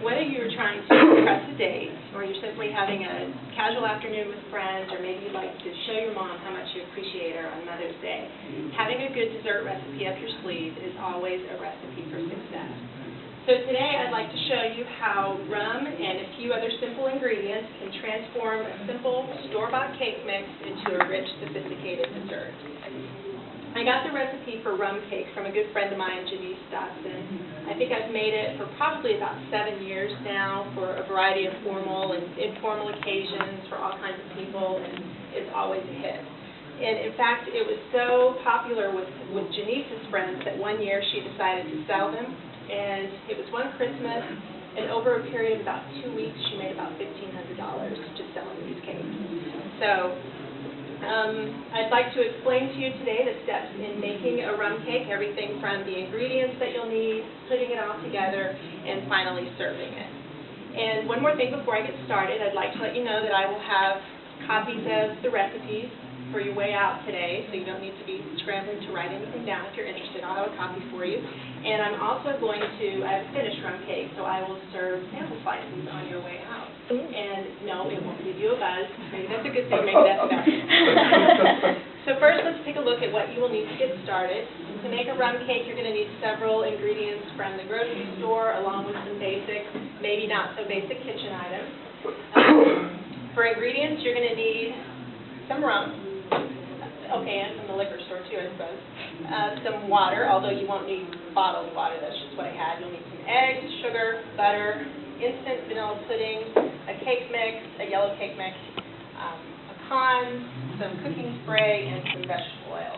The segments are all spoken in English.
Whether you're trying to impress a date, or you're simply having a casual afternoon with friends, or maybe you'd like to show your mom how much you appreciate her on Mother's Day, having a good dessert recipe up your sleeve is always a recipe for success. So today I'd like to show you how rum and a few other simple ingredients can transform a simple store-bought cake mix into a rich, sophisticated dessert. I got the recipe for rum cake from a good friend of mine, Janice Dotson. I think I've made it for probably about 7 years now for a variety of formal and informal occasions for all kinds of people, and it's always a hit. And in fact, it was so popular with Janice's friends that one year she decided to sell them, and it was one Christmas, and over a period of about 2 weeks, she made about $1,500 just selling these cakes. So I'd like to explain to you today the steps in making a rum cake, everything from the ingredients that you'll need, putting it all together, and finally serving it. And one more thing before I get started, I'd like to let you know that I will have copies of the recipes for your way out today, so you don't need to be scrambling to write anything down. If you're interested, I'll have a copy for you. And I'm also going to, I have a finished rum cake, so I will serve sample slices on your way out. And no, it won't give you a buzz. Maybe that's a good thing, maybe that's bad. So first, let's take a look at what you will need to get started. To make a rum cake, you're going to need several ingredients from the grocery store, along with some basic, maybe not so basic kitchen items. For ingredients, you're going to need some rum. Okay, and from the liquor store too, I suppose. Some water, although you won't need bottled water, that's just what I had. You'll need some eggs, sugar, butter, instant vanilla pudding, a cake mix, a yellow cake mix, pecans, some cooking spray, and some vegetable oil.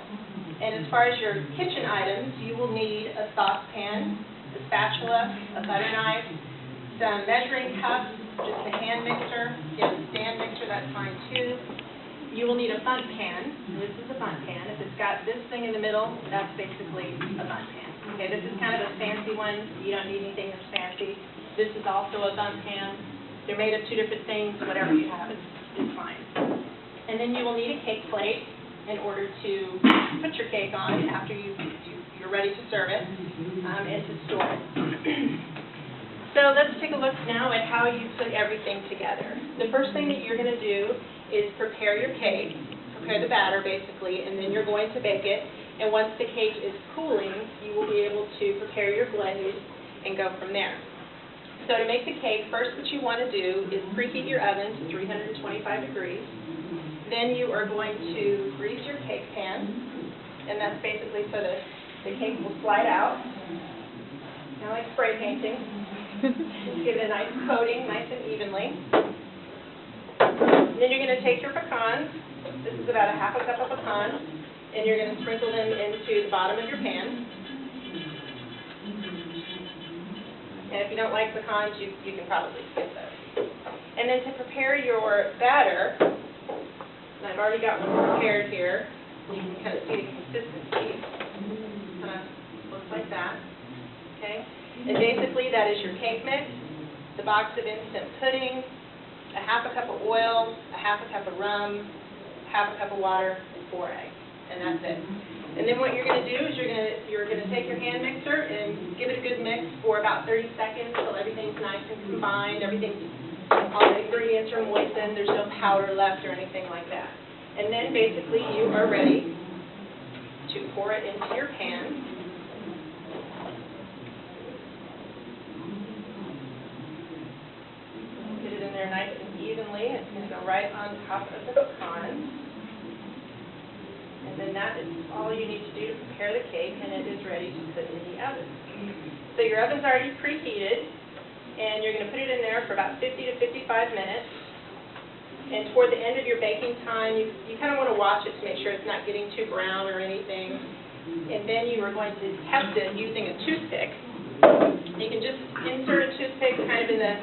And as far as your kitchen items, you will need a saucepan, a spatula, a butter knife, some measuring cups, just a hand mixer. If you have a stand mixer, that's fine too. You will need a bundt pan. This is a bundt pan. If it's got this thing in the middle, that's basically a bundt pan. Okay, this is kind of a fancy one. You don't need anything that's fancy. This is also a bundt pan. They're made of two different things. Whatever you have is fine. And then you will need a cake plate in order to put your cake on after you're ready to serve it and to store it. So let's take a look now at how you put everything together. The first thing that you're going to do is prepare your cake, prepare the batter basically, and then you're going to bake it. And once the cake is cooling, you will be able to prepare your glaze and go from there. So to make the cake, first what you want to do is preheat your oven to 325 degrees. Then you are going to grease your cake pan, and that's basically so that the cake will slide out, kind of like spray painting. Just give it a nice coating, nice and evenly. And then you're going to take your pecans. This is about a half a cup of pecans, and you're going to sprinkle them into the bottom of your pan. And if you don't like pecans, you can probably skip those. And then to prepare your batter, and I've already got one prepared here. You can kind of see the consistency. Kind of looks like that. Okay? And basically that is your cake mix, the box of instant pudding, a half a cup of oil, a half a cup of rum, half a cup of water, and 4 eggs. And that's it. And then what you're going to do is you're going to take your hand mixer and give it a good mix for about 30 seconds until everything's nice and combined, all the ingredients are moistened, there's no powder left or anything like that. And then basically you are ready to pour it into your pan. Get it in there nice and evenly. It's going to go right on top of the pecans. And then that is all you need to do to prepare the cake, and it is ready to put in the oven. So your oven's already preheated, and you're going to put it in there for about 50 to 55 minutes. And toward the end of your baking time, you kind of want to watch it to make sure it's not getting too brown or anything. And then you are going to test it using a toothpick. You can just insert a toothpick kind of in the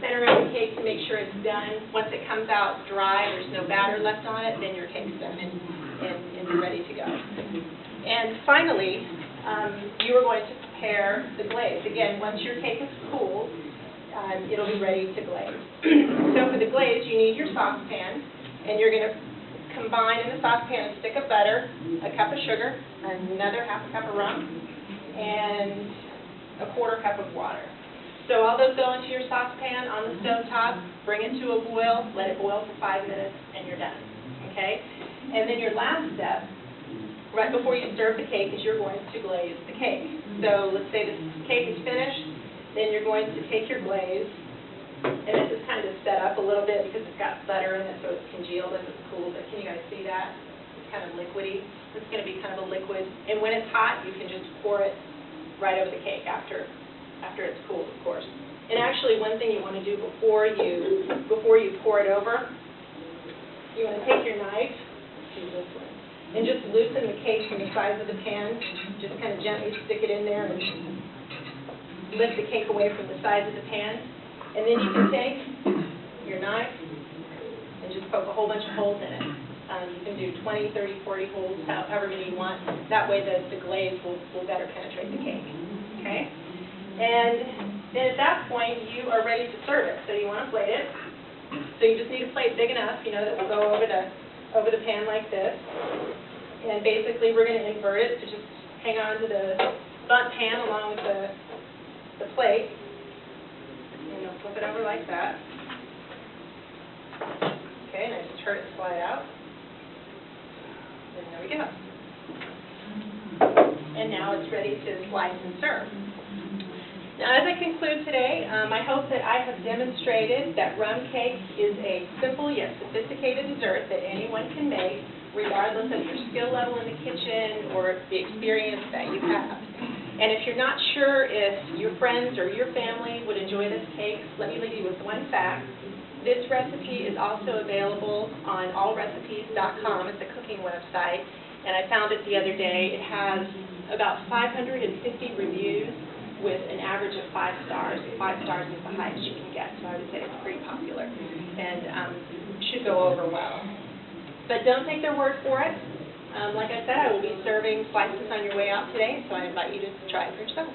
center of the cake to make sure it's done. Once it comes out dry, there's no batter left on it, then your cake's done and you're ready to go. And finally, you are going to prepare the glaze. Again, once your cake is cool, it'll be ready to glaze. So for the glaze, you need your saucepan, and you're going to combine in the saucepan a stick of butter, a cup of sugar, another half a cup of rum, and a quarter cup of water. So all those go into your saucepan on the stove top, bring it to a boil, let it boil for 5 minutes, and you're done, okay? And then your last step, right before you serve the cake, is you're going to glaze the cake. So let's say this cake is finished, then you're going to take your glaze, and this is kind of set up a little bit because it's got butter in it, so it's congealed as it's cooled. But can you guys see that? It's kind of liquidy. It's going to be kind of a liquid. And when it's hot, you can just pour it right over the cake after it's cooled, of course. And actually, one thing you want to do before you pour it over, you want to take your knife, let's do this one, and just loosen the cake from the sides of the pan. Just kind of gently stick it in there and lift the cake away from the sides of the pan. And then you can take your knife and just poke a whole bunch of holes in it. You can do 20, 30, 40 holes, however many you want. That way the glaze will better penetrate the cake. Okay? And then at that point, you are ready to serve it. So you want to plate it. So you just need a plate big enough, you know, that will go over the pan like this. And basically, we're going to invert it to just hang on to the bunt pan along with the plate. And you'll flip it over like that. Okay, and I just heard it slide out. And there we go. And now it's ready to slice and serve. Now, as I conclude today, I hope that I have demonstrated that rum cake is a simple yet sophisticated dessert that anyone can make, regardless of your skill level in the kitchen or the experience that you have. And if you're not sure if your friends or your family would enjoy this cake, let me leave you with one fact. This recipe is also available on allrecipes.com. It's a cooking website, and I found it the other day. It has about 550 reviews with an average of 5 stars. 5 stars is the highest you can get, so I would say it's pretty popular and should go over well. But don't take their word for it. Like I said, I will be serving slices on your way out today, so I invite you to try it for yourself.